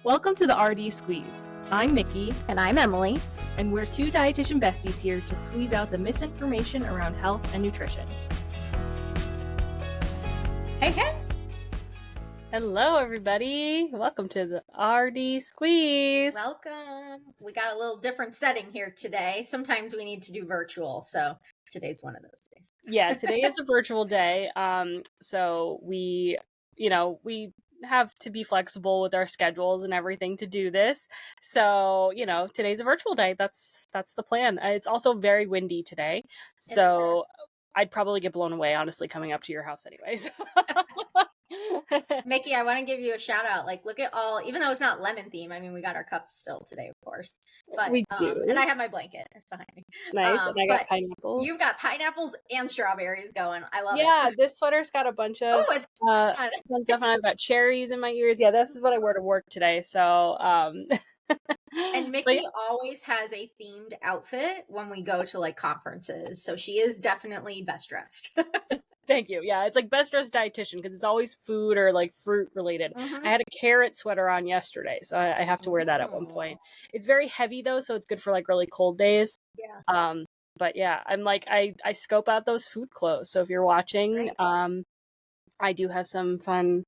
Welcome to the RD Squeeze. I'm Nikki. And I'm Emily. And we're two dietitian besties here to squeeze out the misinformation around health and nutrition. Hey. Hello, everybody. Welcome to the RD Squeeze. Welcome. We got a little different setting here today. Sometimes we need to do virtual, so today's one of those days. Yeah, today is a virtual day. So we have to be flexible with our schedules and everything to do this. So, today's a virtual day. That's the plan. It's also very windy today. So I'd probably get blown away, honestly, coming up to your house anyways. Mickey, I want to give you a shout out. Like, look at all, even though it's not lemon theme, I mean, we got our cups still today, of course. But we do. And I have my blanket. It's behind me. Nice. And I got pineapples. You've got pineapples and strawberries going. I love it. Yeah, this sweater's got a bunch of fun stuff, and I've got cherries in my ears. Yeah, this is what I wore to work today. So, and Mickey always has a themed outfit when we go to like conferences. So she is definitely best dressed. Thank you. Yeah, it's like best dressed dietitian because it's always food or like fruit related. I had a carrot sweater on yesterday, so I have to wear that at one point. It's very heavy though, so it's good for like really cold days. Yeah. But yeah, I'm like I scope out those food clothes. So if you're watching, I do have some fun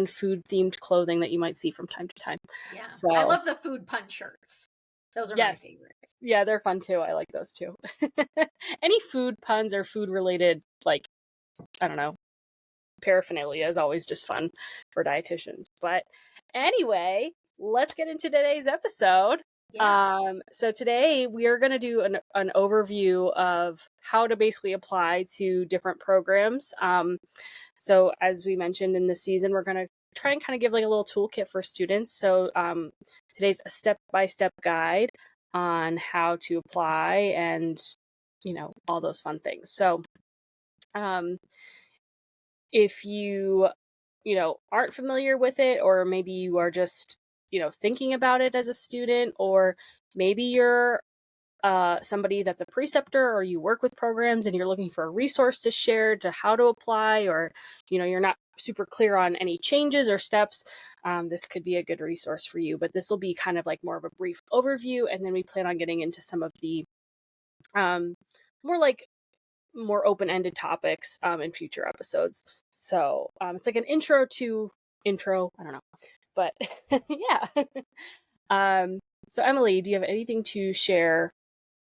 food themed clothing that you might see from time to time. Yeah. So I love the food pun shirts. Those are my favorites. Yeah, they're fun too. I like those too. Any food puns or food related, like, I don't know, paraphernalia is always just fun for dietitians. But anyway, let's get into today's episode. Yeah. So today we are going to do an overview of how to basically apply to different programs. So as we mentioned in this season, we're going to try and kind of give like a little toolkit for students. So today's a step-by-step guide on how to apply and, all those fun things. So if you, aren't familiar with it, or maybe you are just, thinking about it as a student, or maybe you're somebody that's a preceptor or you work with programs and you're looking for a resource to share to how to apply, or you're not super clear on any changes or steps, this could be a good resource for you. But this will be kind of like more of a brief overview, and then we plan on getting into some of the more open-ended topics in future episodes. So it's like an intro, I don't know, but yeah. So Emily, do you have anything to share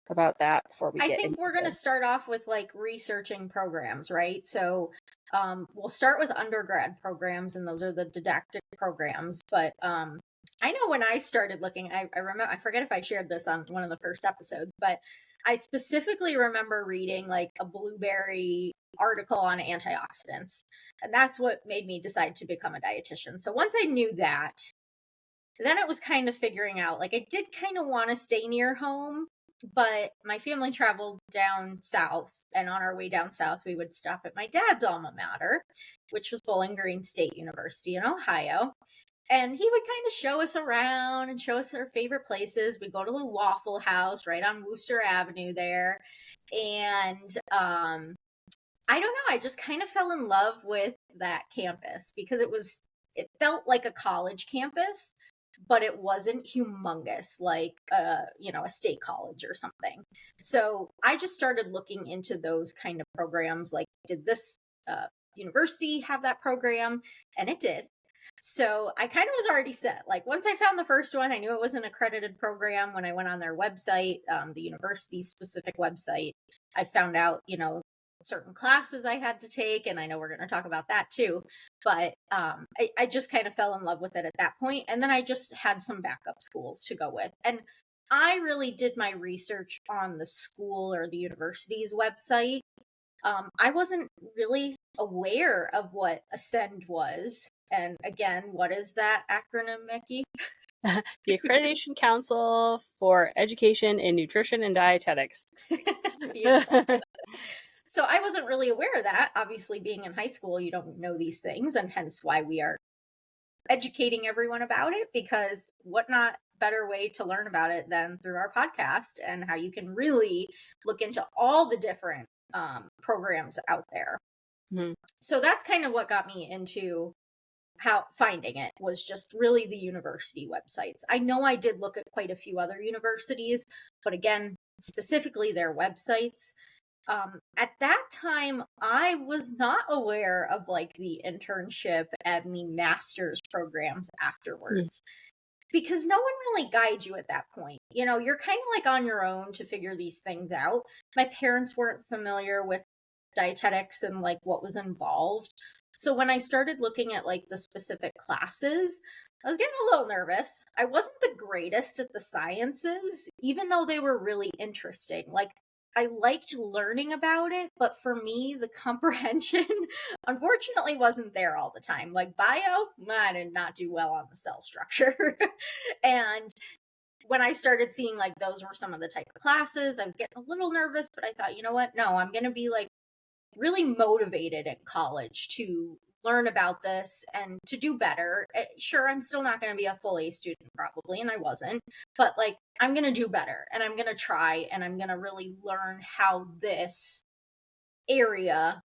about that before we get into we're going to start off with like researching programs, right? So we'll start with undergrad programs, and those are the didactic programs. But I know when I started looking, I remember, I forget if I shared this on one of the first episodes, but I specifically remember reading like a Blueberry article on antioxidants. And that's what made me decide to become a dietitian. So once I knew that, then it was kind of figuring out, like I did kind of want to stay near home, but my family traveled down south, and on our way down south, we would stop at my dad's alma mater, which was Bowling Green State University in Ohio. And he would kind of show us around and show us our favorite places. We'd go to the Waffle House right on Wooster Avenue there. And I don't know, I just kind of fell in love with that campus because it felt like a college campus, but it wasn't humongous like a state college or something. So I just started looking into those kind of programs, like, did this university have that program? And it did. So I kind of was already set. Like once I found the first one, I knew it was an accredited program. When I went on their website, the university specific website, I found out, certain classes I had to take. And I know we're going to talk about that too. But I just kind of fell in love with it at that point. And then I just had some backup schools to go with. And I really did my research on the school or the university's website. I wasn't really aware of what Ascend was. And again, what is that acronym, Mickey? The Accreditation Council for Education in Nutrition and Dietetics. So I wasn't really aware of that. Obviously, being in high school, you don't know these things, and hence why we are educating everyone about it, because what not better way to learn about it than through our podcast and how you can really look into all the different programs out there. So that's kind of what got me into how finding it was just really the university websites. I know I did look at quite a few other universities, but again, specifically their websites. At that time, I was not aware of like the internship and the master's programs Mm. afterwards because no one really guides you at that point. You know, you're kind of like on your own to figure these things out. My parents weren't familiar with dietetics and like what was involved. So when I started looking at like the specific classes, I was getting a little nervous. I wasn't the greatest at the sciences, even though they were really interesting. Like, I liked learning about it, but for me, the comprehension unfortunately wasn't there all the time. Like bio, I did not do well on the cell structure. And when I started seeing like those were some of the type of classes, I was getting a little nervous, but I thought, you know what? No, I'm going to be like really motivated in college to learn about this and to do better. Sure, I'm still not going to be a full A student probably, and I wasn't, but like I'm going to do better and I'm going to try and I'm going to really learn how this area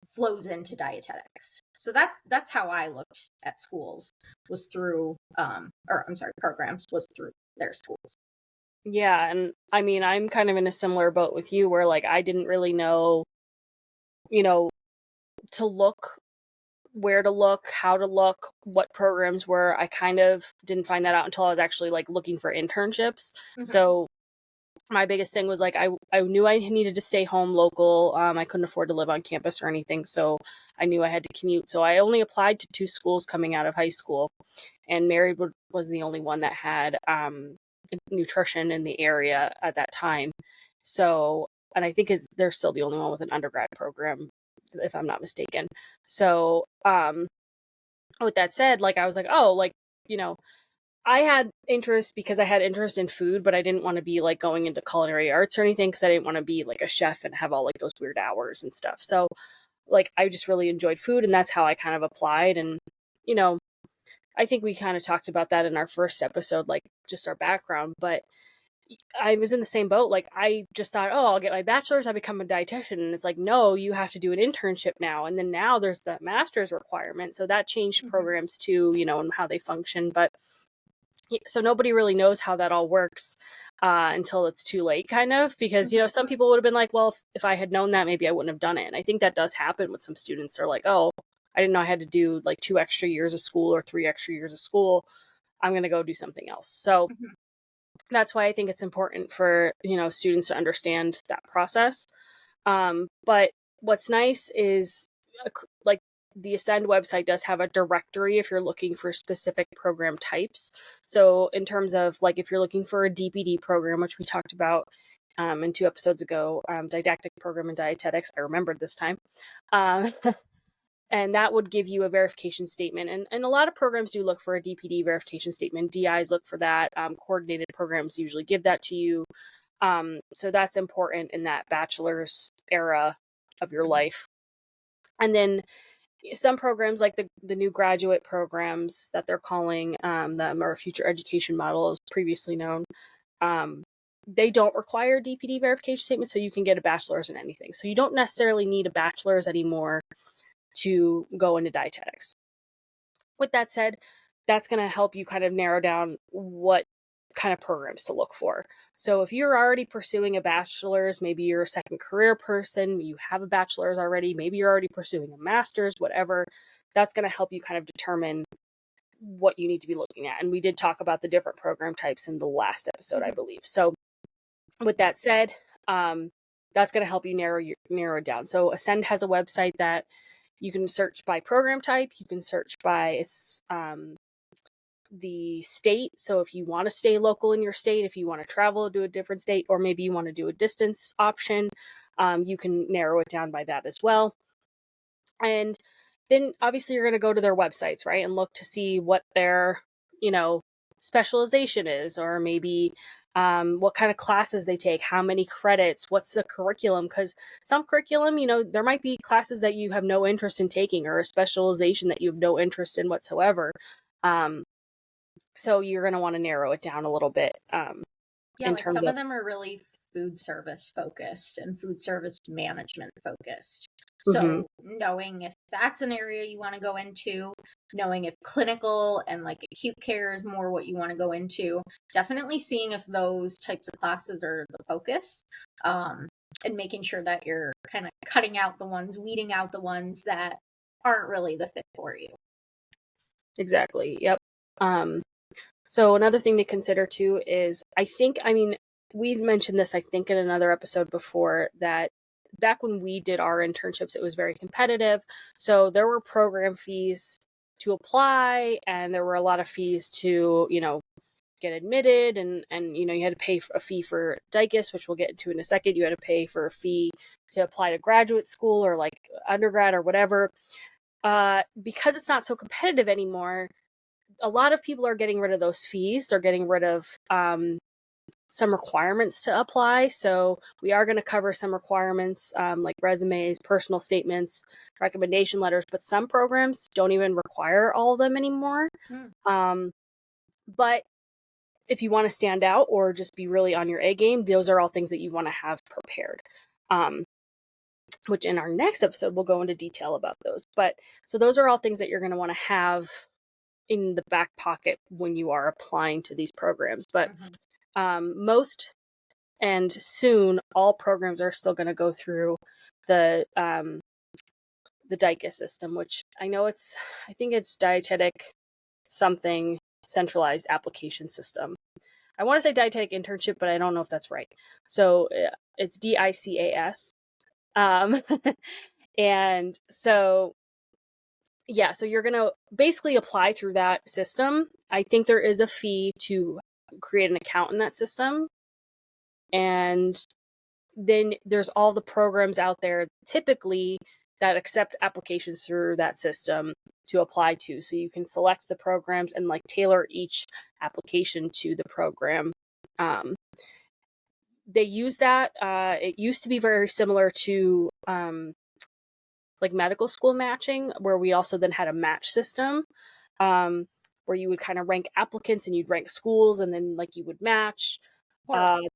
flows into dietetics. So that's how I looked at schools was through or I'm sorry, programs was through their schools. Yeah, and I mean, I'm kind of in a similar boat with you where like I didn't really know, you know, to look, where to look, how to look, what programs were. I kind of didn't find that out until I was actually like looking for internships. Mm-hmm. So my biggest thing was like I knew I needed to stay home local. I couldn't afford to live on campus or anything, so I knew I had to commute. So I only applied to 2 schools coming out of high school, and Marywood was the only one that had nutrition in the area at that time. So, and I think they're still the only one with an undergrad program, if I'm not mistaken. So, with that said, like I was like, oh, like, you know, I had interest because I had interest in food, but I didn't want to be like going into culinary arts or anything because I didn't want to be like a chef and have all like those weird hours and stuff. So, like, I just really enjoyed food, and that's how I kind of applied. And, you know, I think we kind of talked about that in our first episode, like just our background. But I was in the same boat. Like, I just thought, oh, I'll get my bachelor's, I become a dietitian. And it's like, no, you have to do an internship now. And then now there's the master's requirement. So that changed Mm-hmm. programs too, you know, and how they function. But so nobody really knows how that all works until it's too late, kind of, because, you know, Mm-hmm. some people would have been like, well, if I had known that, maybe I wouldn't have done it. And I think that does happen with some students. They're like, oh, I didn't know I had to do like 2 extra years of school or 3 extra years of school. I'm going to go do something else. So Mm-hmm. that's why I think it's important for, you know, students to understand that process. But what's nice is like the Ascend website does have a directory if you're looking for specific program types. So in terms of like if you're looking for a DPD program, which we talked about in 2 episodes ago, didactic program in dietetics, I remembered this time. Um, and that would give you a verification statement. And a lot of programs do look for a DPD verification statement. DIs look for that. Coordinated programs usually give that to you. So that's important in that bachelor's era of your life. And then some programs like the new graduate programs that they're calling them, or future education model as previously known, um, they don't require DPD verification statement, so you can get a bachelor's in anything. So you don't necessarily need a bachelor's anymore to go into dietetics. With that said, that's going to help you kind of narrow down what kind of programs to look for. So if you're already pursuing a bachelor's, maybe you're a second career person, you have a bachelor's already, maybe you're already pursuing a master's, whatever, that's going to help you kind of determine what you need to be looking at. And we did talk about the different program types in the last episode, I believe. So with that said, that's going to help you narrow it down. So Ascend has a website that you can search by program type. You can search by its the state. So if you want to stay local in your state, if you want to travel to a different state, or maybe you want to do a distance option, you can narrow it down by that as well. And then obviously you're going to go to their websites, right, and look to see what their, you know, specialization is, or maybe what kind of classes they take, how many credits, what's the curriculum, because some curriculum, you know, there might be classes that you have no interest in taking, or a specialization that you have no interest in whatsoever. So you're going to want to narrow it down a little bit Yeah, in like terms some of, of them are really food service focused and food service management focused. So knowing if that's an area you want to go into, knowing if clinical and like acute care is more what you want to go into, definitely seeing if those types of classes are the focus, and making sure that you're kind of cutting out the ones, weeding out the ones that aren't really the fit for you. Exactly. Yep. So another thing to consider too is, we mentioned this, I think, in another episode before, that back when we did our internships, it was very competitive. So there were program fees to apply, and there were a lot of fees to, get admitted, and you had to pay a fee for DICUS, which we'll get into in a second. You had to pay for a fee to apply to graduate school or like undergrad or whatever. Because it's not so competitive anymore, a lot of people are getting rid of those fees. They're getting rid of some requirements to apply. So we are going to cover some requirements, like resumes, personal statements, recommendation letters, but some programs don't even require all of them anymore. But if you want to stand out or just be really on your A game, those are all things that you want to have prepared. Which in our next episode, we'll go into detail about those. But so those are all things that you're going to want to have in the back pocket when you are applying to these programs. But most and soon, all programs are still going to go through the DICUS system, which I think it's Dietetic something centralized application system. I want to say dietetic internship, but I don't know if that's right. So it's DICAS. And so, yeah, so you're going to basically apply through that system. I think there is a fee to create an account in that system. And then there's all the programs out there typically that accept applications through that system to apply to. So you can select the programs and like tailor each application to the program. They use that. It used to be very similar to like medical school matching, where we also then had a match system, where you would kind of rank applicants and you'd rank schools and then like you would match. It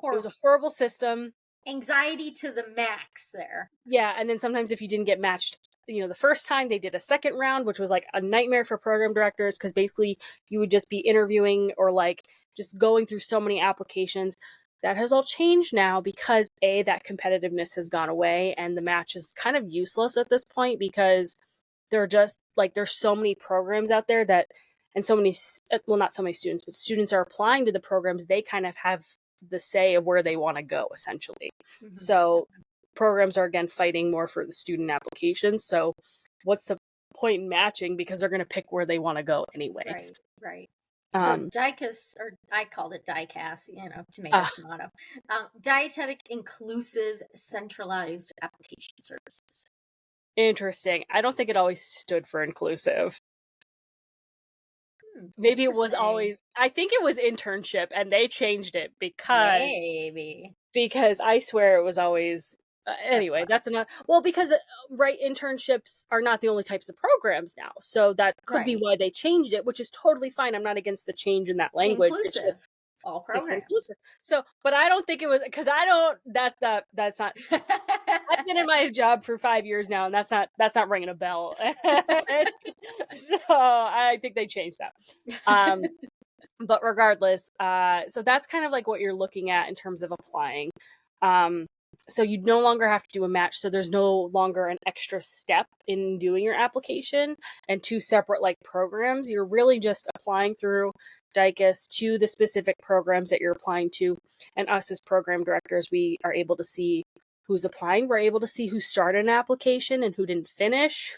was a horrible system. Anxiety to the max there. Yeah, and then sometimes if you didn't get matched, the first time, they did a second round, which was like a nightmare for program directors, because basically you would just be interviewing or like just going through so many applications. That has all changed now because that competitiveness has gone away, and the match is kind of useless at this point because they're just like, there's so many programs out there that, and so many, well, not so many students, but students are applying to the programs. They kind of have the say of where they want to go, essentially. So programs are again fighting more for the student applications. So what's the point in matching, because they're going to pick where they want to go anyway. Right. So DICAS, or I called it DICAS, tomato, tomato. Dietetic Inclusive Centralized Application Services. Interesting. I don't think it always stood for inclusive. Maybe it was always, I think it was internship, and they changed it because I swear it was always, anyway, that's enough. Well, because internships are not the only types of programs now, so that could be why they changed it, which is totally fine. I'm not against the change in that language. Inclusive. It's just, all programs. It's inclusive. So, but I don't think it was, because that's not I've been in my job for 5 years now, and that's not ringing a bell. So I think they changed that. But regardless, so that's kind of like what you're looking at in terms of applying. So you no longer have to do a match. So there's no longer an extra step in doing your application and two separate like programs. You're really just applying through DICUS to the specific programs that you're applying to. And us as program directors, we are able to see who's applying. We're able to see who started an application and who didn't finish,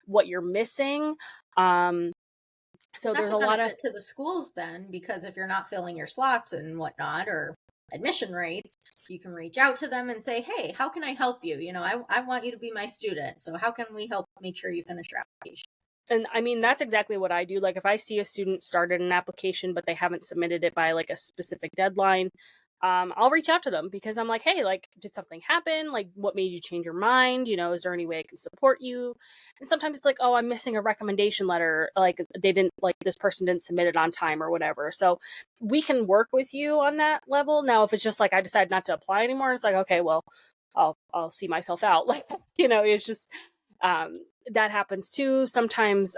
what you're missing. So there's a lot of to the schools then, because if you're not filling your slots and whatnot, or admission rates, you can reach out to them and say, hey, how can I help you? I want you to be my student. So how can we help make sure you finish your application? And I mean, that's exactly what I do. Like if I see a student started an application, but they haven't submitted it by like a specific deadline, I'll reach out to them because I'm like, hey, like, did something happen? Like, what made you change your mind? Is there any way I can support you? And sometimes it's like, oh, I'm missing a recommendation letter. Like this person didn't submit it on time or whatever. So we can work with you on that level. Now, if it's just like, I decided not to apply anymore, it's like, okay, well, I'll see myself out. Like, it's just, that happens too. Sometimes,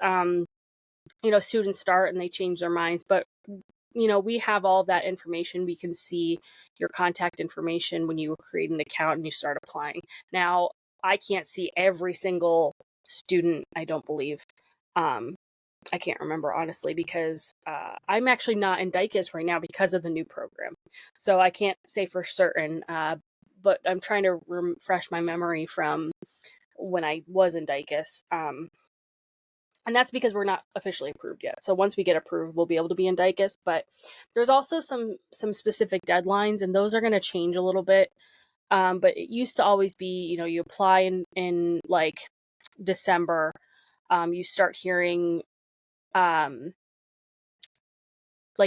students start and they change their minds, but we have all that information. We can see your contact information when you create an account and you start applying. Now, I can't see every single student, I don't believe. I can't remember, honestly, because I'm actually not in DICUS right now because of the new program. So I can't say for certain, but I'm trying to refresh my memory from when I was in DICUS. And that's because we're not officially approved yet. So once we get approved, we'll be able to be in DICUS. But there's also some specific deadlines, and those are going to change a little bit. But it used to always be, you apply in like December. You start hearing, like,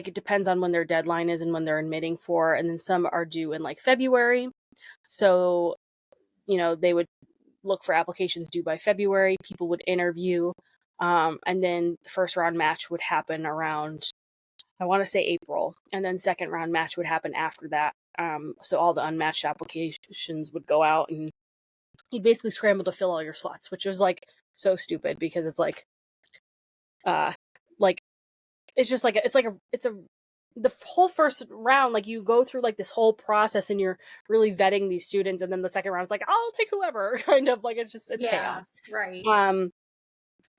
it depends on when their deadline is and when they're admitting for, and then some are due in like February. So, they would look for applications due by February. People would interview. And then the first round match would happen around, I want to say April, and then second round match would happen after that. So all the unmatched applications would go out, and you'd basically scramble to fill all your slots, which was like so stupid because it's like, it's just like the whole first round, like, you go through like this whole process and you're really vetting these students, and then the second round is like, I'll take whoever, kind of like, it's chaos. Right.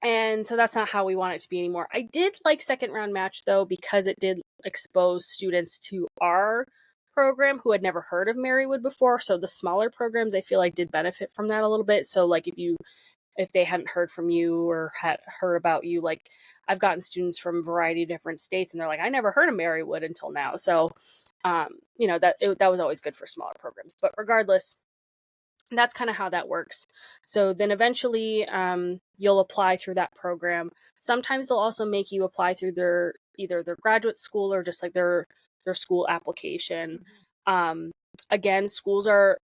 And so that's not how we want it to be anymore. I did like second round match though, because it did expose students to our program who had never heard of Marywood before. So the smaller programs, I feel like, did benefit from that a little bit. So like if they hadn't heard from you or had heard about you, like, I've gotten students from a variety of different states and they're like, I never heard of Marywood until now. So, that was always good for smaller programs. But regardless, that's kind of how that works. So then eventually, you'll apply through that program. Sometimes they'll also make you apply through either their graduate school or just like their school application. Again, schools are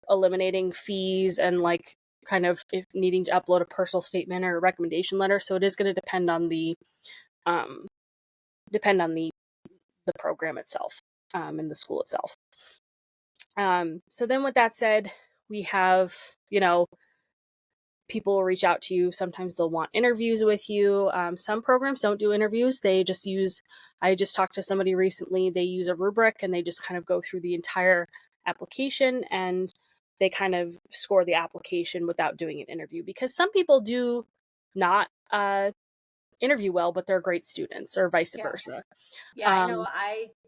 eliminating fees and like kind of if needing to upload a personal statement or a recommendation letter. So it is going to depend on the program itself, and the school itself. So then with that said, we have, people will reach out to you. Sometimes they'll want interviews with you. Some programs don't do interviews. They just I just talked to somebody recently, they use a rubric and they just kind of go through the entire application and they kind of score the application without doing an interview, because some people do not interview well, but they're great students, or vice versa. Yeah, I know.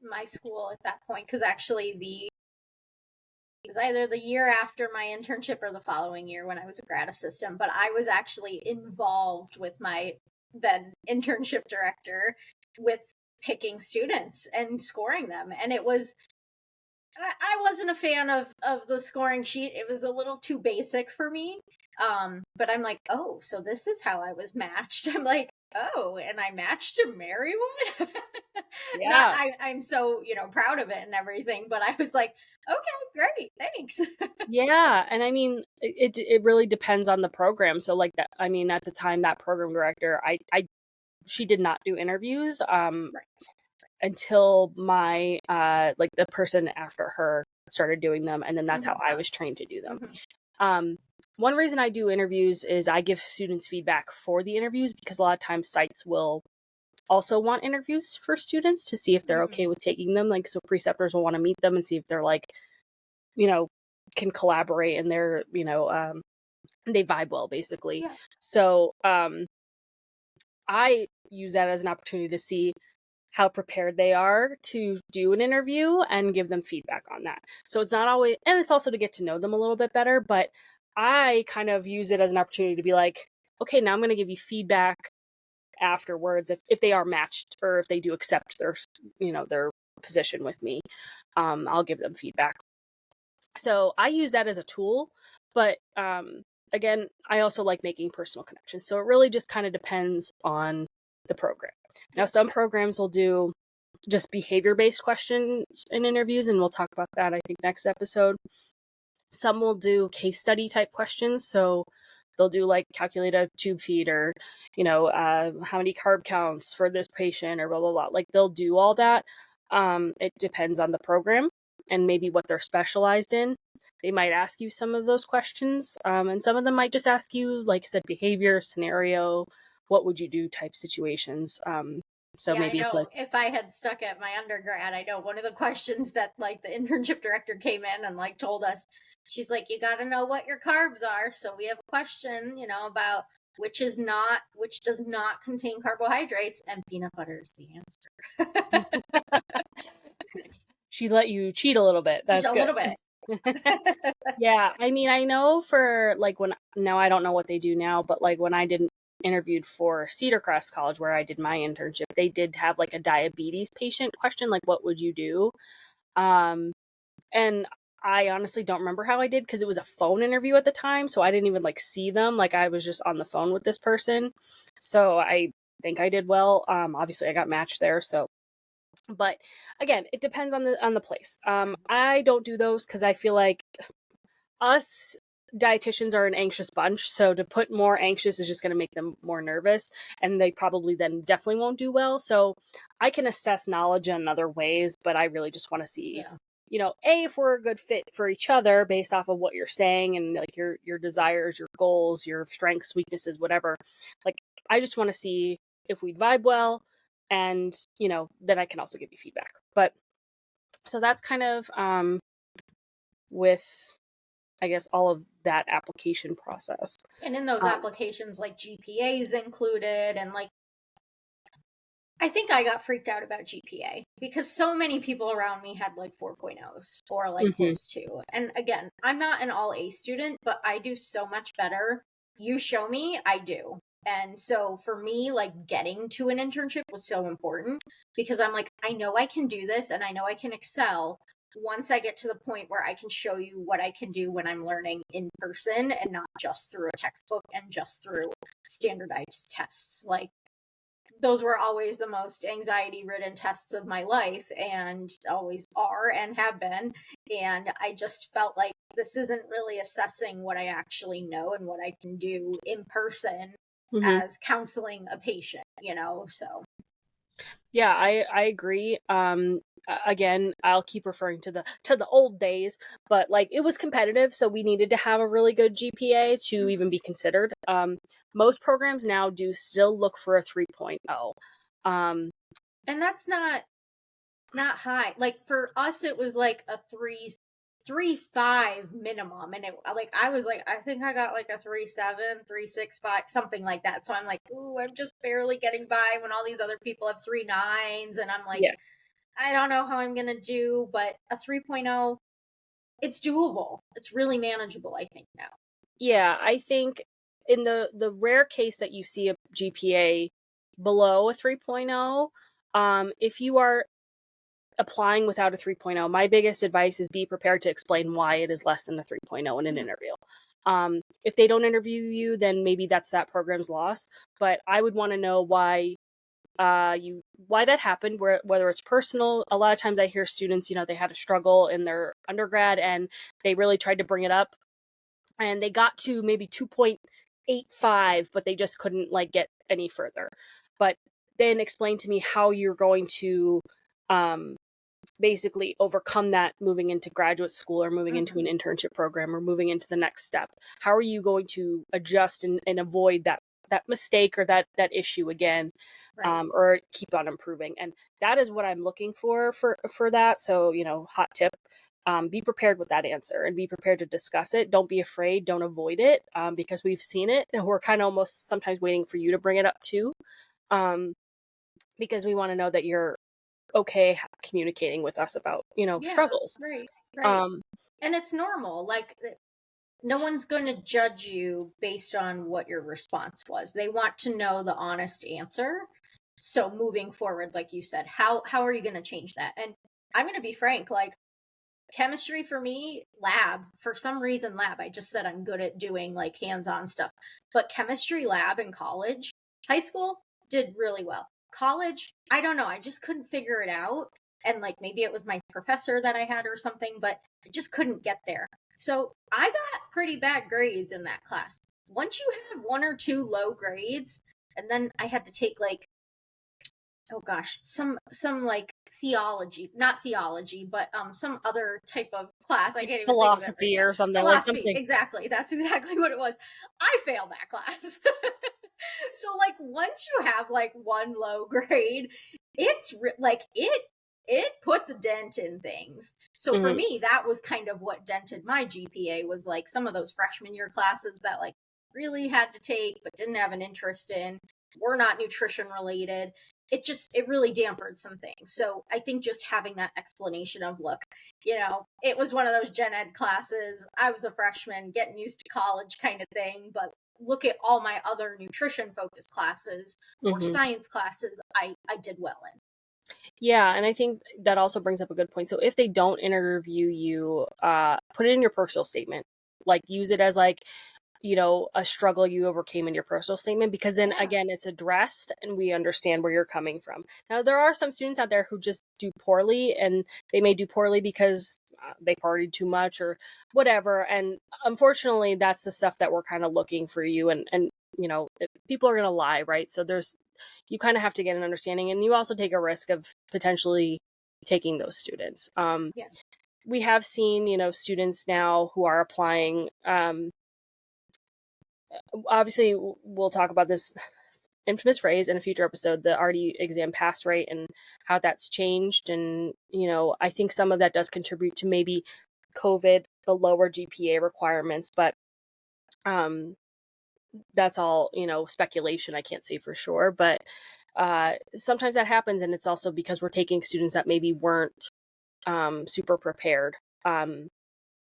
My school at that point, because actually it was either the year after my internship or the following year when I was a grad assistant, but I was actually involved with my then internship director with picking students and scoring them. And I wasn't a fan of the scoring sheet. It was a little too basic for me. But I'm like, oh, so this is how I was matched. I'm like, oh, and I matched to Marywood. Yeah. I'm so proud of it and everything. But I was like, okay, great, thanks. Yeah, and I mean, it really depends on the program. So like that, I mean, at the time, that program director, she did not do interviews. Right. Until my like the person after her started doing them, and then that's how I was trained to do them. One reason I do interviews is I give students feedback for the interviews, because a lot of times sites will also want interviews for students to see if they're okay with taking them. Like, so preceptors will want to meet them and see if they're like, can collaborate and they're, they vibe well, basically. Yeah. So I use that as an opportunity to see how prepared they are to do an interview and give them feedback on that. So it's not always, and it's also to get to know them a little bit better, but I kind of use it as an opportunity to be like, okay, now I'm going to give you feedback afterwards if they are matched or if they do accept their position with me. I'll give them feedback. So I use that as a tool, but again, I also like making personal connections. So it really just kind of depends on the program. Now, some programs will do just behavior-based questions in interviews, and we'll talk about that, I think, next episode. Some will do case study type questions. So they'll do like calculate a tube feed, or, how many carb counts for this patient, or blah, blah, blah. Like, they'll do all that. It depends on the program. and maybe what they're specialized in. They might ask you some of those questions, and some of them might just ask you, like I said, behavior, scenario, what would you do type situations. So Yeah, I maybe it's like, know. If I had stuck at my undergrad, I know one of the questions that like the internship director came in and like told us, she's like, you got to know what your carbs are. So we have a question, you know, about which does not contain carbohydrates, and peanut butter is the answer. she let you cheat a little bit. Just That's a good. little bit. Yeah, I mean, I know for like when now I don't know what they do now, but like when I did interviewed for Cedar Crest College where I did my internship, they did have like a diabetes patient question, like what would you do? Um, and I honestly don't remember how I did because it was a phone interview at the time, so I didn't even like see them. Like I was just on the phone with this person, so I think I did well. Obviously I got matched there, so. But again, it depends on the place. I don't do those because I feel like us dietitians are an anxious bunch, so to put more anxious is just going to make them more nervous, and they probably then definitely won't do well. So I can assess knowledge in other ways, but I really just want to see, Yeah. if we're a good fit for each other based off of what you're saying and like your desires, your goals, your strengths, weaknesses, whatever. Like I just want to see if we vibe well, and then I can also give you feedback. But so that's kind of with, I guess, all of that application process. And in those Um, applications, like GPAs included, and like I think I got freaked out about GPA because so many people around me had like 4.0s or like mhm, close to. And again, I'm not an all A student, but I do so much better. You show me, I do. And so for me, like getting to an internship was so important because I'm like, I know I can do this and I know I can excel once I get to the point where I can show you what I can do when I'm learning in person and not just through a textbook and just through standardized tests. Like, those were always the most anxiety ridden tests of my life and always are and have been. And I just felt like this isn't really assessing what I actually know and what I can do in person mhm. as counseling a patient, you know? So, Yeah, I agree. Again, I'll keep referring to the old days, but like it was competitive, so we needed to have a really good GPA to even be considered. Most programs now do still look for a 3.0. Um, and that's not high. Like for us, it was like a 3.5 minimum, and it like I was like I think I got like a 3.7, 3.65, something like that. So I'm like, ooh, I'm just barely getting by when all these other people have 3.9s, and I'm like, yeah, I don't know how I'm gonna do, but a 3.0, it's doable. It's really manageable, I think now. yeah. I think in the rare case that you see a GPA below a 3.0, if you are applying without a 3.0, my biggest advice is be prepared to explain why it is less than a 3.0 in an Mhm. interview. If they don't interview you, then maybe that's that program's loss. But I would want to know why that happened, whether it's personal. A lot of times I hear students, they had a struggle in their undergrad and they really tried to bring it up and they got to maybe 2.85, but they just couldn't like get any further. But then explain to me how you're going to um, basically overcome that moving into graduate school or moving into an Mhm. internship program or moving into the next step. How are you going to adjust and avoid that mistake or that issue again, Right. or keep on improving? And that is what I'm looking for that. So hot tip, be prepared with that answer and be prepared to discuss it. Don't be afraid, don't avoid it, because we've seen it and we're kind of almost sometimes waiting for you to bring it up too, um, because we want to know that you're okay communicating with us about Yeah, struggles. right, right. um And it's normal. Like no one's going to judge you based on what your response was. They want to know the honest answer. So moving forward, like you said, how are you going to change that? And I'm going to be frank, like chemistry for me, lab, for some reason lab, I just said I'm good at doing like hands-on stuff. But chemistry lab in college, high school did really well. College, I don't know, I just couldn't figure it out. And like maybe it was my professor that I had or something, but I just couldn't get there. So I got pretty bad grades in that class. Once you have one or two low grades, and then I had to take like oh gosh, some like theology, not theology, but some other type of class. I can't even think of it right Philosophy now. or something, like Philosophy, something. exactly. That's exactly what it was. I failed that class. So like once you have like one low grade, like it puts a dent in things. So for Mhm, me, that was kind of what dented my GPA, was like some of those freshman year classes that like really had to take but didn't have an interest in, were not nutrition related. It really dampened some things. So I think just having that explanation of, look, it was one of those gen ed classes. I was a freshman getting used to college kind of thing, but look at all my other nutrition focused classes or mhm. science classes I did well in. Yeah, and I think that also brings up a good point. So if they don't interview you, put it in your personal statement. Like, use it as like, a struggle you overcame in your personal statement, because then Yeah. again, it's addressed and we understand where you're coming from. Now, there are some students out there who just do poorly, and they may do poorly because they partied too much or whatever. And unfortunately, that's the stuff that we're kind of looking for you. And people are going to lie, right? So you kind of have to get an understanding, and you also take a risk of potentially taking those students. Yeah. We have seen, students now who are applying. Obviously, we'll talk about this infamous phrase in a future episode, the RD exam pass rate and how that's changed. And, I think some of that does contribute to maybe COVID, the lower GPA requirements, but that's all, speculation. I can't say for sure, but sometimes that happens. And it's also because we're taking students that maybe weren't super prepared.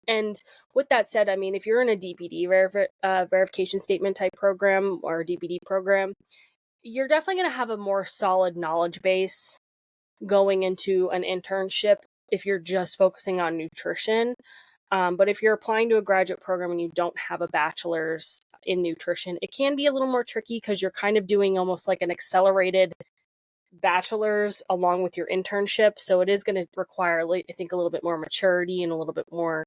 And with that said, I mean, if you're in a DPD verification statement type program or DPD program, you're definitely going to have a more solid knowledge base going into an internship if you're just focusing on nutrition. But if you're applying to a graduate program and you don't have a bachelor's in nutrition, it can be a little more tricky because you're kind of doing almost like an accelerated bachelor's along with your internship. So it is going to require, I think, a little bit more maturity and a little bit more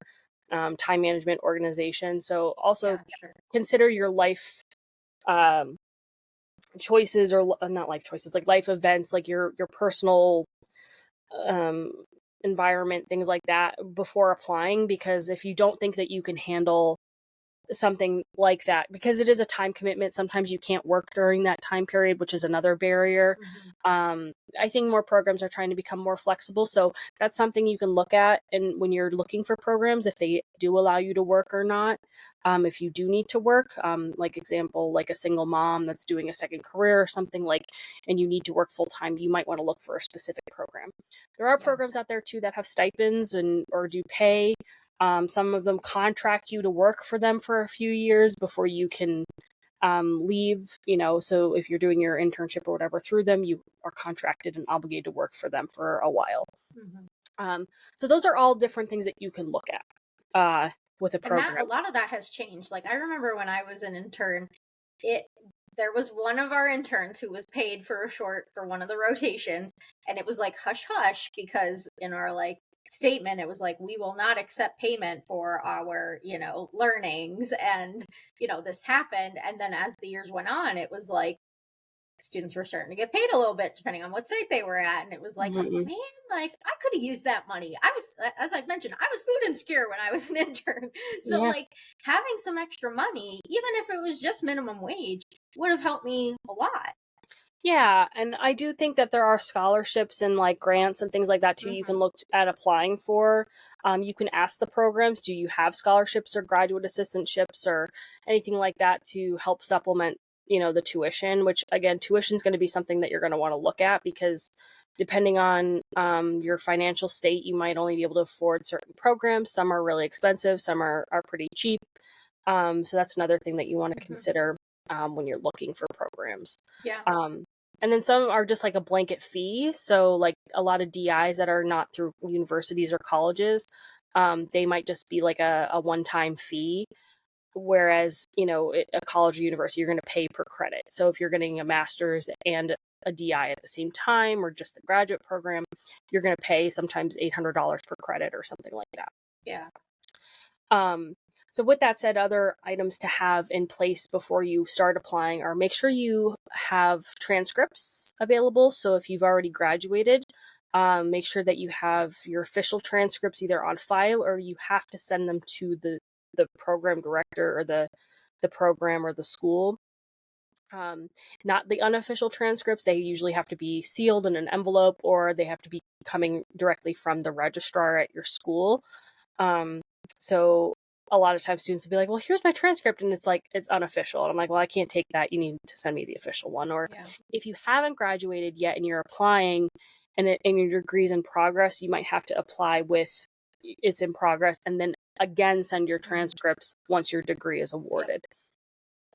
time management, organization. So also Yeah, sure. consider your life um, choices, or not life choices, like life events, like your personal um, environment, things like that before applying. Because if you don't think that you can handle something like that, because it is a time commitment, sometimes you can't work during that time period, which is another barrier. Mm-hmm. I think more programs are trying to become more flexible, so that's something you can look at. And when you're looking for programs, if they do allow you to work or not, if you do need to work, like example, like a single mom that's doing a second career or something, like, and you need to work full time, you might want to look for a specific program. There are Yeah. programs out there too that have stipends and or do pay. Some of them contract you to work for them for a few years before you can leave, so if you're doing your internship or whatever through them, you are contracted and obligated to work for them for a while. Mm-hmm. So those are all different things that you can look at with a And that, a program. lot of that has changed. Like I remember when I was an intern, it there was one of our interns who was paid for a short for one of the rotations, and it was like hush hush, because in our like statement it was like, we will not accept payment for our learnings. And this happened, and then as the years went on, it was like students were starting to get paid a little bit depending on what site they were at. And it was like, Mhm. man, like I could have used that money. I was, as I mentioned, I was food insecure when I was an intern. So Yeah. like having some extra money, even if it was just minimum wage, would have helped me a lot. Yeah, and I do think that there are scholarships and like grants and things like that too. You Mm-hmm. can look at applying for. You can ask the programs, do you have scholarships or graduate assistantships or anything like that to help supplement, the tuition? Which again, tuition is going to be something that you're going to want to look at, because depending on your financial state, you might only be able to afford certain programs. Some are really expensive, some are pretty cheap. So that's another thing that you want to Mm-hmm. consider when you're looking for programs. Yeah. Um, and then some are just like a blanket fee. So like a lot of DIs that are not through universities or colleges, they might just be like a one-time fee. Whereas, a college or university, you're going to pay per credit. So if you're getting a master's and a DI at the same time, or just the graduate program, you're going to pay sometimes $800 per credit or something like that. Yeah. Um, So with that said, other items to have in place before you start applying are make sure you have transcripts available. So if you've already graduated, make sure that you have your official transcripts either on file or you have to send them to the program director or the program or the school. Not the unofficial transcripts. They usually have to be sealed in an envelope or they have to be coming directly from the registrar at your school. So a lot of times students will be like, well, here's my transcript. And it's like, it's unofficial. And I'm like, well, I can't take that. You need to send me the official one. Or if you haven't graduated yet and you're applying and your degree's in progress, you might have to apply with it's in progress and then again send your transcripts once your degree is awarded.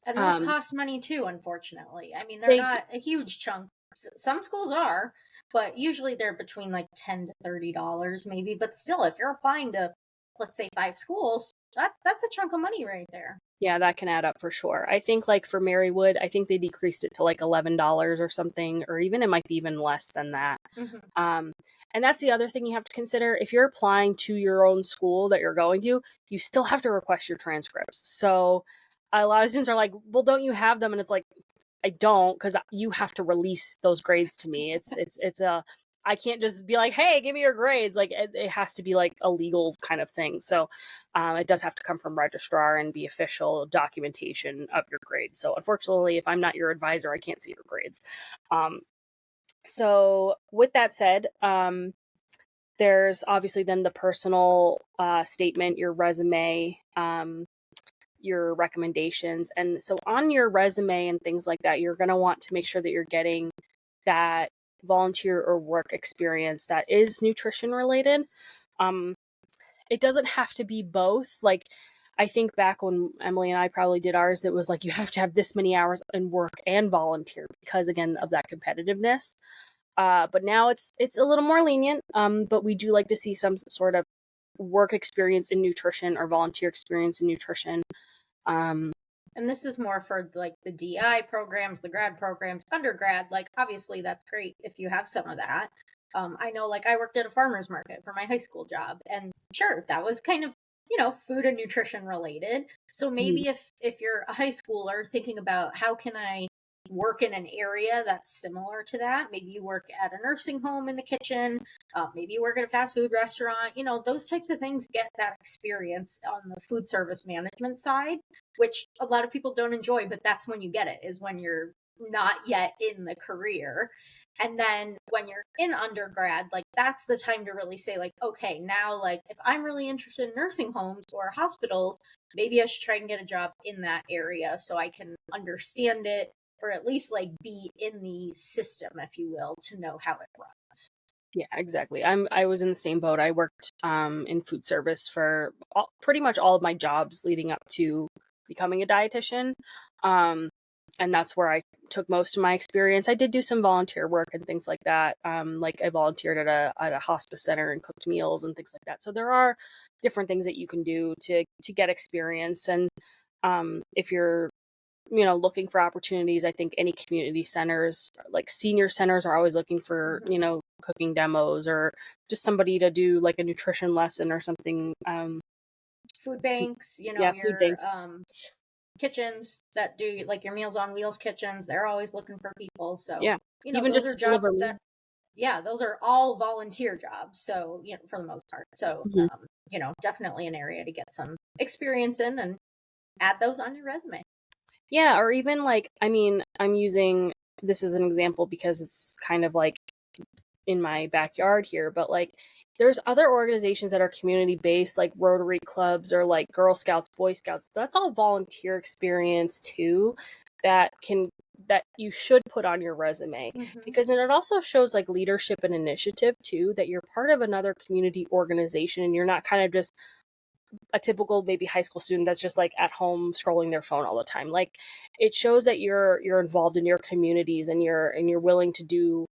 And those cost money too, unfortunately. I mean, they're not a huge chunk. Some schools are, but usually they're between like $10 to $30 maybe. But still, if you're applying to, let's say, 5 schools, that's a chunk of money right there. Yeah, that can add up for sure. I think like for Marywood, I think they decreased it to like $11 or something, or even it might be even less than that. And that's the other thing you have to consider. If you're applying to your own school that you're going to, you still have to request your transcripts. So a lot of students are like, well, don't you have them? And it's like, I don't, because you have to release those grades to me. It's a, I can't just be like, hey, give me your grades. Like it has to be like a legal kind of thing. So it does have to come from registrar and be official documentation of your grades. So unfortunately, if I'm not your advisor, I can't see your grades. So with that said, there's obviously then the personal statement, your resume, your recommendations. And so on your resume and things like that, you're going to want to make sure that you're getting that volunteer or work experience that is nutrition related. It doesn't have to be both. Like I think back when Emily and I probably did ours, it was like you have to have this many hours in work and volunteer because again of that competitiveness. But now it's a little more lenient. But we do like to see some sort of work experience in nutrition or volunteer experience in nutrition. And this is more for like the DI programs, the grad programs, undergrad. Like obviously that's great if you have some of that. I know like I worked at a farmer's market for my high school job, and sure, that was kind of, food and nutrition related. So maybe if you're a high schooler thinking about how can I work in an area that's similar to that, maybe you work at a nursing home in the kitchen, maybe you work at a fast food restaurant, those types of things, get that experience on the food service management side, which a lot of people don't enjoy, but that's when you get it, is when you're not yet in the career. And then when you're in undergrad, like that's the time to really say like, okay, now like if I'm really interested in nursing homes or hospitals, maybe I should try and get a job in that area so I can understand it, or at least like be in the system, if you will, to know how it runs. Yeah, exactly. I was in the same boat. I worked in food service for pretty much all of my jobs leading up to becoming a dietitian. And that's where I took most of my experience. I did do some volunteer work and things like that. Like I volunteered at a hospice center and cooked meals and things like that. So there are different things that you can do to get experience. And if you're looking for opportunities, I think any community centers, like senior centers, are always looking for cooking demos or just somebody to do like a nutrition lesson or something. Food banks, food banks. Kitchens that do like your Meals on Wheels kitchens, they're always looking for people. So even those just are jobs that those are all volunteer jobs, so for the most part. So definitely an area to get some experience in and add those on your resume. Yeah, or even like, I mean, I'm using this as an example because it's kind of like in my backyard here, but like there's other organizations that are community based, like Rotary clubs or like Girl Scouts, Boy Scouts. That's all volunteer experience too, that you should put on your resume, because then it also shows like leadership and initiative too, that you're part of another community organization and you're not kind of just a typical maybe high school student that's just like at home scrolling their phone all the time. Like it shows that you're involved in your communities and you're willing to do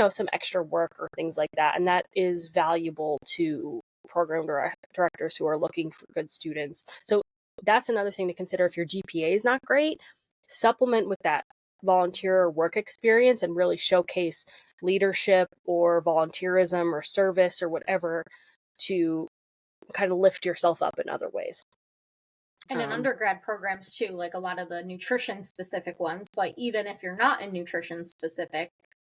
some extra work or things like that, and that is valuable to program directors who are looking for good students. So that's another thing to consider. If your GPA is not great, supplement with that volunteer or work experience and really showcase leadership or volunteerism or service or whatever to kind of lift yourself up in other ways. And in undergrad programs too, like a lot of the nutrition specific ones, but even if you're not in nutrition specific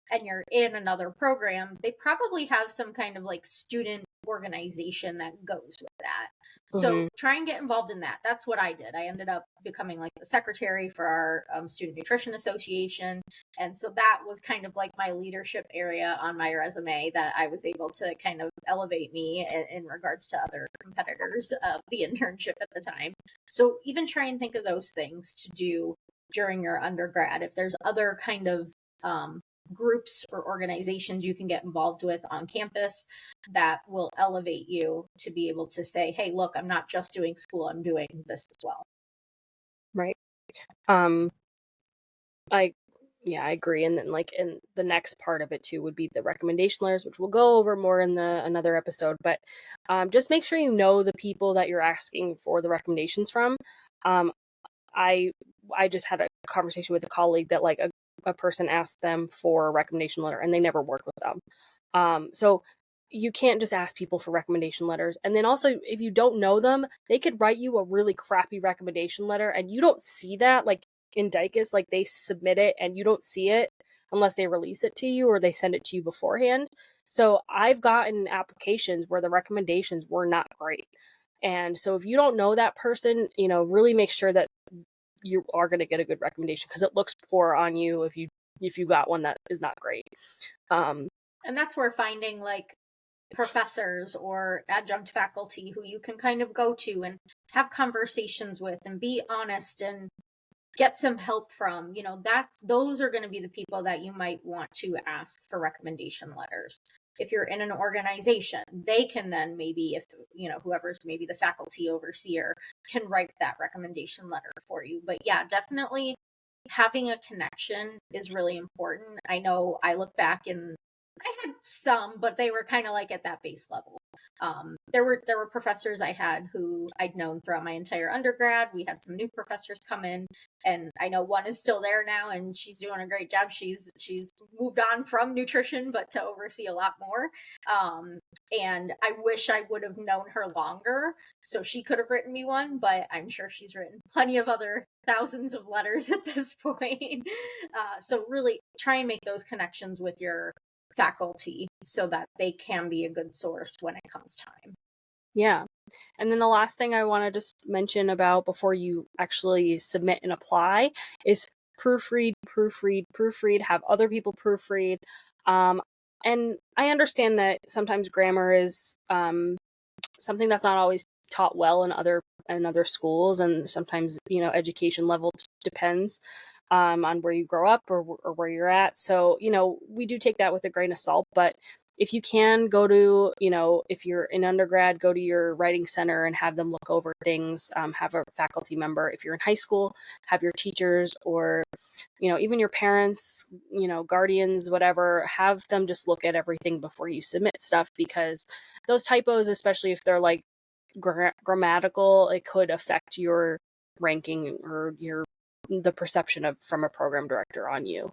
and you're in another program, they probably have some kind of like student organization that goes with that. So try and get involved in that. That's what I did. I ended up becoming like the secretary for our Student Nutrition Association. And so that was kind of like my leadership area on my resume that I was able to kind of elevate me in regards to other competitors of the internship at the time. So even try and think of those things to do during your undergrad. If there's other kind of groups or organizations you can get involved with on campus that will elevate you to be able to say, hey, look, I'm not just doing school, I'm doing this as well. Right. I agree. And then and the next part of it too would be the recommendation letters, which we'll go over more in another episode. But just make sure you know the people that you're asking for the recommendations from. I just had a conversation with a colleague that a person asked them for a recommendation letter and they never worked with them. So you can't just ask people for recommendation letters. And then also, if you don't know them, they could write you a really crappy recommendation letter and you don't see that. Like in Dicus, they submit it and you don't see it unless they release it to you or they send it to you beforehand. So I've gotten applications where the recommendations were not great. And so if you don't know that person, really make sure that you are going to get a good recommendation, because it looks poor on you if you got one that is not great. And that's where finding like professors or adjunct faculty who you can kind of go to and have conversations with and be honest and get some help from, those are going to be the people that you might want to ask for recommendation letters. If you're in an organization, they can then maybe, if whoever's maybe the faculty overseer, can write that recommendation letter for you. But yeah, definitely having a connection is really important. I know I look back and I had some, but they were kind of like at that base level. There were professors I had who I'd known throughout my entire undergrad. We had some new professors come in, and I know one is still there now, and she's doing a great job. She's moved on from nutrition, but to oversee a lot more. And I wish I would have known her longer, so she could have written me one. But I'm sure she's written plenty of other thousands of letters at this point. So really try and make those connections with your faculty so that they can be a good source when it comes time. Yeah. And then the last thing I want to just mention about before you actually submit and apply is proofread, have other people proofread. And I understand that sometimes grammar is something that's not always taught well in other schools, and sometimes education level depends on where you grow up or where you're at. So we do take that with a grain of salt. But if you can go to if you're in undergrad, go to your writing center and have them look over things. Have a faculty member. If you're in high school, have your teachers or even your parents, guardians, whatever, have them just look at everything before you submit stuff, because those typos, especially if they're like grammatical, it could affect your ranking or the perception of from a program director on you.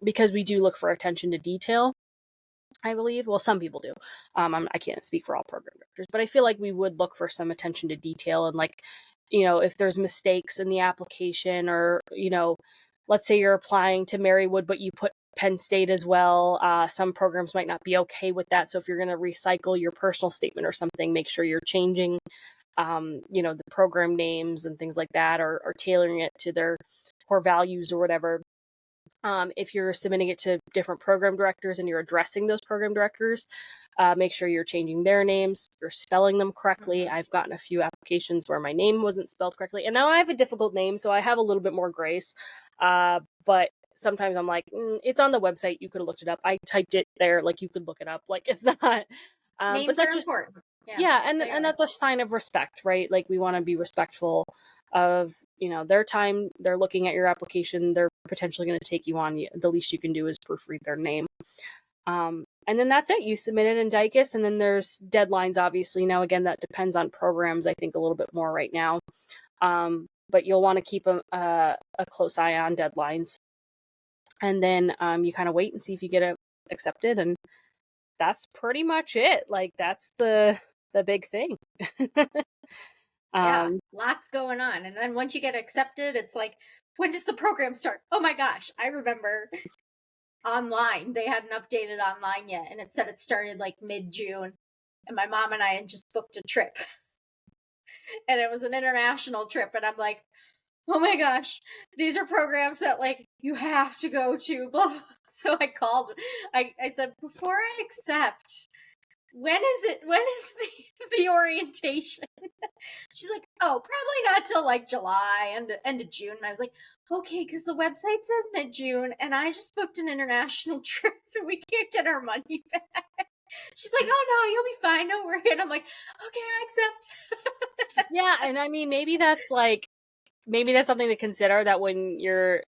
Because we do look for attention to detail, I believe. Well, some people do. I can't speak for all program directors, but I feel like we would look for some attention to detail, and if there's mistakes in the application, or let's say you're applying to Marywood but you put Penn State as well. Some programs might not be okay with that. So if you're going to recycle your personal statement or something, make sure you're changing the program names and things like that, or tailoring it to their core values or whatever. If you're submitting it to different program directors and you're addressing those program directors, make sure you're changing their names, you're spelling them correctly. I've gotten a few applications where my name wasn't spelled correctly, and now I have a difficult name, so I have a little bit more grace. But sometimes I'm like, it's on the website, you could have looked it up. I typed it there, you could look it up. It's not. Names but that's are just important. Yeah, and that's a sign of respect, right? We want to be respectful of their time. They're looking at your application. They're potentially going to take you on. The least you can do is proofread their name. And then that's it. You submit it in Dicus, and then there's deadlines, obviously. Now, again, that depends on programs, I think, a little bit more right now. But you'll want to keep a close eye on deadlines. And then you kind of wait and see if you get accepted, and that's pretty much it. That's the big thing. Yeah, Um, lots going on. And then once you get accepted, it's like, when does the program start? Oh my gosh, I remember online. They hadn't updated online yet, and it said it started like mid-June. And my mom and I had just booked a trip, and it was an international trip. And I'm like, oh my gosh, these are programs that like you have to go to. Blah, blah. So I called. I said, before I accept, when is it? When is the orientation? She's like, oh, probably not till like July and end of June. And I was like, okay, because the website says mid-June, and I just booked an international trip, and we can't get our money back. She's like, oh no, you'll be fine, don't worry. And I'm like, okay, I accept. yeah, and I mean, maybe that's something to consider, that when you're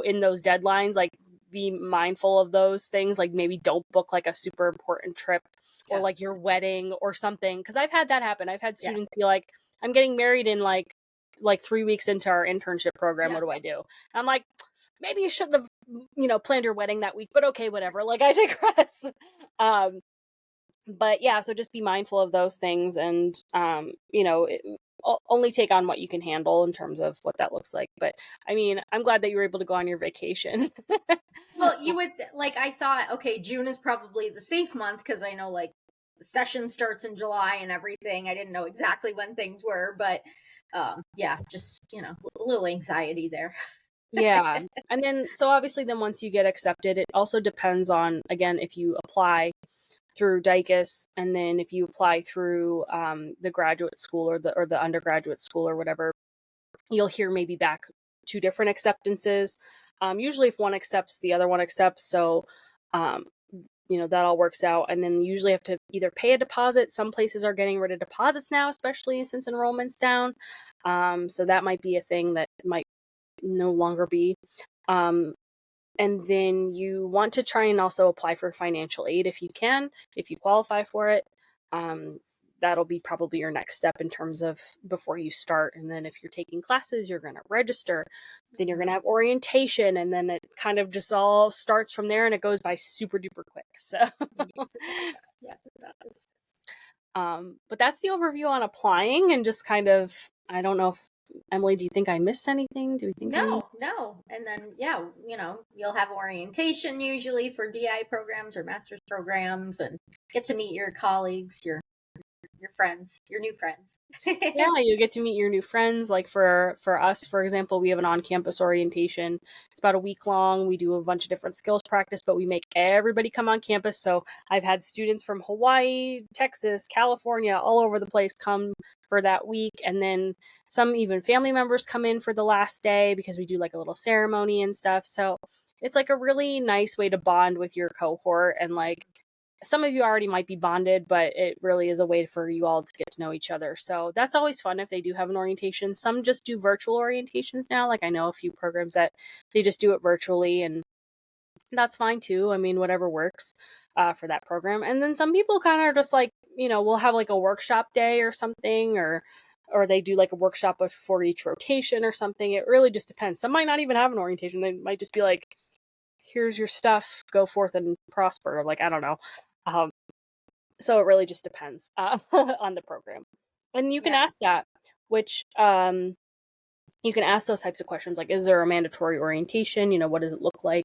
in those deadlines, like, be mindful of those things. Like, maybe don't book like a super important trip or like your wedding or something. Because I've had that happen. I've had students be like, I'm getting married in like 3 weeks into our internship program. What do I do? And I'm like, maybe you shouldn't have, planned your wedding that week, but okay, whatever. Like, I digress. But yeah, so just be mindful of those things, and only take on what you can handle in terms of what that looks like. But I mean, I'm glad that you were able to go on your vacation. Well, you would like, I thought, okay, June is probably the safe month because I know like the session starts in July and everything. I didn't know exactly when things were, but yeah, just, a little anxiety there. Yeah. And then, so obviously, then once you get accepted, it also depends on, again, if you apply through Dicus, and then if you apply through the graduate school or the undergraduate school or whatever, you'll hear maybe back 2 different acceptances. Usually if one accepts, the other one accepts. So, that all works out. And then you usually have to either pay a deposit. Some places are getting rid of deposits now, especially since enrollment's down. So that might be a thing that might no longer be. And then you want to try and also apply for financial aid if you can, if you qualify for it. That'll be probably your next step in terms of before you start. And then if you're taking classes, you're going to register, then you're going to have orientation, and then it kind of just all starts from there, and it goes by super duper quick. So, Yes, it does. Yes, it does. but that's the overview on applying, and just kind of, I don't know if, Emily, do you think I missed anything? Do you think No. And then, yeah, you'll have orientation usually for DI programs or master's programs, and get to meet your colleagues, your friends, your new friends. Yeah, you get to meet your new friends. Like for us, for example, we have an on-campus orientation. It's about a week long. We do a bunch of different skills practice, but we make everybody come on campus. So I've had students from Hawaii, Texas, California, all over the place come for that week. And then some even family members come in for the last day because we do like a little ceremony and stuff. So it's like a really nice way to bond with your cohort, and like, some of you already might be bonded, but it really is a way for you all to get to know each other. So that's always fun if they do have an orientation. Some just do virtual orientations now. Like, I know a few programs that they just do it virtually, and that's fine too. I mean, whatever works for that program. And then some people kind of are just like, we'll have like a workshop day or something, or they do like a workshop before each rotation or something. It really just depends. Some might not even have an orientation. They might just be like, here's your stuff, go forth and prosper. Like, I don't know. Um, so it really just depends on the program. And you can ask that, which you can ask those types of questions, like, is there a mandatory orientation? What does it look like?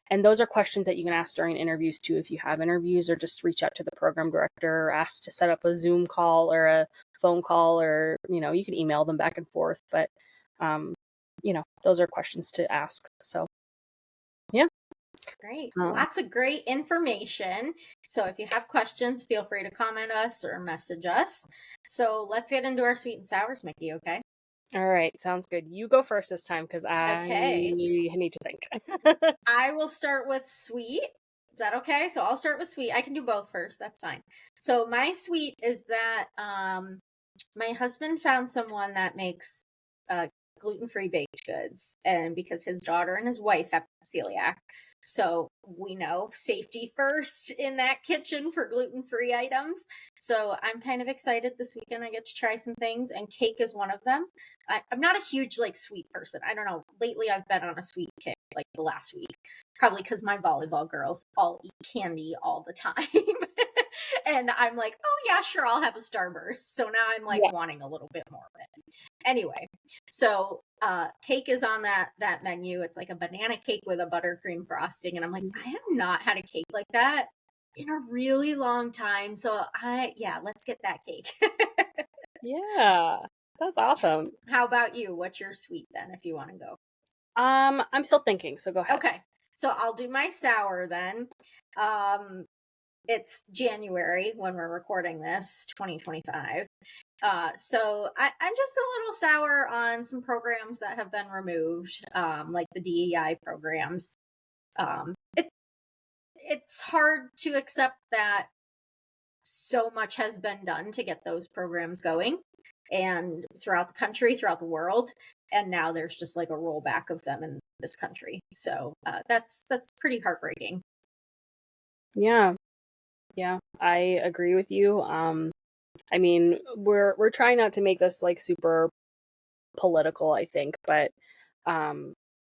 And those are questions that you can ask during interviews too, if you have interviews, or just reach out to the program director, or ask to set up a Zoom call or a phone call, or, you can email them back and forth. But, those are questions to ask. So, yeah. Great. Lots of great information. So if you have questions, feel free to comment us or message us. So let's get into our sweet and sours, Mickey, okay? All right. Sounds good. You go first this time, because I need to think. I will start with sweet. Is that okay? So I'll start with sweet. I can do both first. That's fine. So my sweet is that my husband found someone that makes gluten-free baked goods, and because his daughter and his wife have celiac, so we know safety first in that kitchen for gluten-free items. So I'm kind of excited this weekend. I get to try some things, and cake is one of them. I'm not a huge like sweet person. I don't know. Lately, I've been on a sweet kick, like the last week, probably because my volleyball girls all eat candy all the time. And I'm like, oh yeah, sure, I'll have a Starburst. So now I'm like Yeah. wanting a little bit more of it. Anyway, so cake is on that menu. It's like a banana cake with a buttercream frosting. And I'm like, I have not had a cake like that in a really long time. So let's get that cake. Yeah. That's awesome. How about you? What's your sweet then, if you want to go? I'm still thinking, so go ahead. Okay. So I'll do my sour then. It's January when we're recording this, 2025. So I'm just a little sour on some programs that have been removed, like the DEI programs. It's hard to accept that so much has been done to get those programs going and throughout the country, throughout the world, and now there's just like a rollback of them in this country. So that's pretty heartbreaking. Yeah. Yeah, I agree with you. I mean, we're trying not to make this like super political, I think, but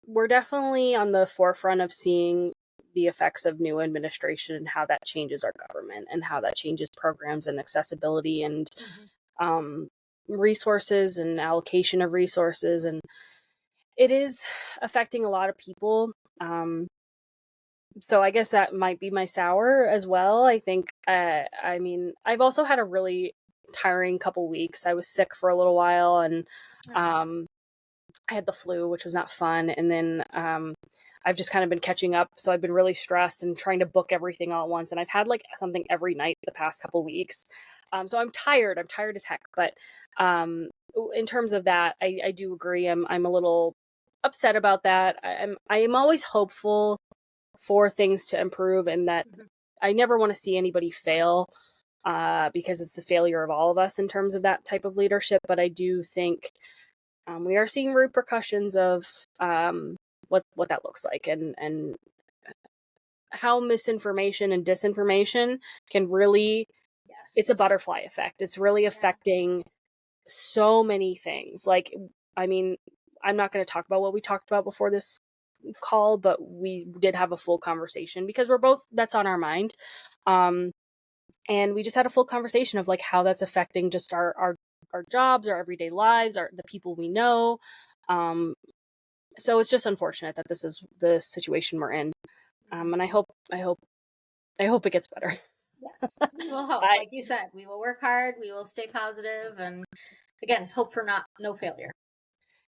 we're definitely on the forefront of seeing the effects of new administration and how that changes our government and how that changes programs and accessibility and resources and allocation of resources. And it is affecting a lot of people. So I guess that might be my sour as well. I think, I mean, I've also had a really tiring couple weeks. I was sick for a little while and I had the flu, which was not fun. And then I've just kind of been catching up. So I've been really stressed and trying to book everything all at once. And I've had like something every night the past couple weeks. So I'm tired. I'm tired as heck. But in terms of that, I do agree. I'm a little upset about that. I am always hopeful for things to improve and that I never want to see anybody fail because it's a failure of all of us in terms of that type of leadership. But I do think we are seeing repercussions of what that looks like and how misinformation and disinformation can really, it's a butterfly effect. It's really affecting so many things. Like, I mean, I'm not going to talk about what we talked about before this call, but we did have a full conversation because we're both, that's on our mind. And we just had a full conversation of like how that's affecting just our jobs, our everyday lives, the people we know. So it's just unfortunate that this is the situation we're in. And I hope it gets better. Yes, we will hope. Like you said, we will work hard, we will stay positive, and again, hope for no failure.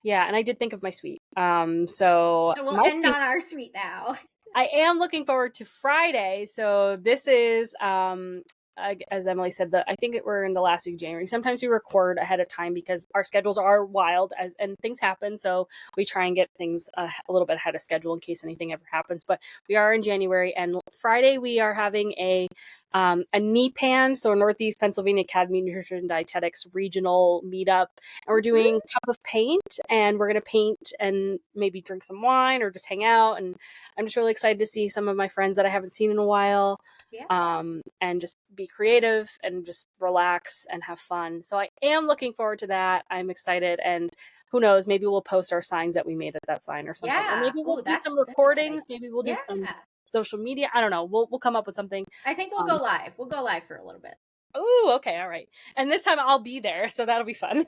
Yeah, and I did think of my sweet. So we'll end on our sweet now. I am looking forward to Friday. So this is, as Emily said, I think we're in the last week of January. Sometimes we record ahead of time because our schedules are wild and things happen. So we try and get things a little bit ahead of schedule in case anything ever happens. But we are in January, and Friday we are having a NEPAN, so Northeast Pennsylvania Academy of Nutrition and Dietetics regional meetup. And we're doing Cup of Paint, and we're going to paint and maybe drink some wine or just hang out. And I'm just really excited to see some of my friends that I haven't seen in a while. Yeah. And just be creative and just relax and have fun. So I am looking forward to that. I'm excited. And who knows, maybe we'll post our signs that we made at that sign or something. Yeah. Or maybe we'll do some recordings. Maybe we'll do some social media. I don't know. We'll come up with something. I think we'll go live. We'll go live for a little bit. Ooh, okay, all right. And this time I'll be there, so that'll be fun.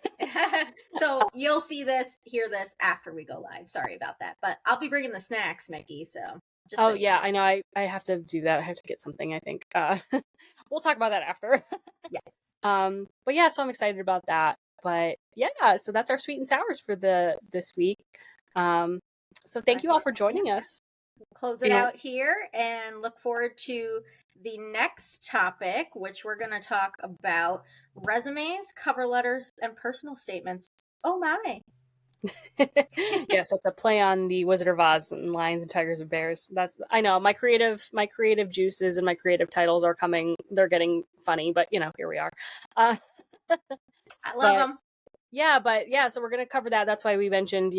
So you'll hear this after we go live. Sorry about that. But I'll be bringing the snacks, Mickey, so just so yeah, I know. I have to do that. I have to get something, I think. We'll talk about that after. Yes. But yeah, so I'm excited about that. But yeah, so that's our sweet and sours for this week. So thank you all for joining us. We'll close it out here and look forward to the next topic, which we're going to talk about resumes, cover letters, and personal statements. Oh my. Yes, that's a play on the Wizard of Oz and Lions and Tigers and Bears. I know my creative juices and my creative titles are coming. They're getting funny, but here we are. I love them. Yeah, but yeah, so we're going to cover that. That's why we mentioned,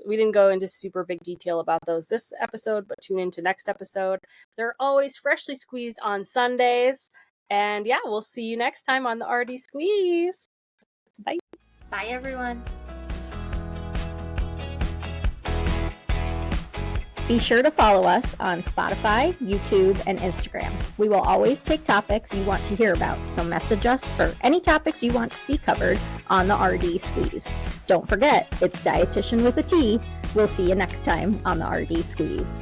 we didn't go into super big detail about those this episode, but tune into next episode. They're always freshly squeezed on Sundays. And yeah, we'll see you next time on the RD Squeeze. Bye. Bye, everyone. Be sure to follow us on Spotify, YouTube, and Instagram. We will always take topics you want to hear about, so message us for any topics you want to see covered on the RD Squeeze. Don't forget, it's Dietitian with a T. We'll see you next time on the RD Squeeze.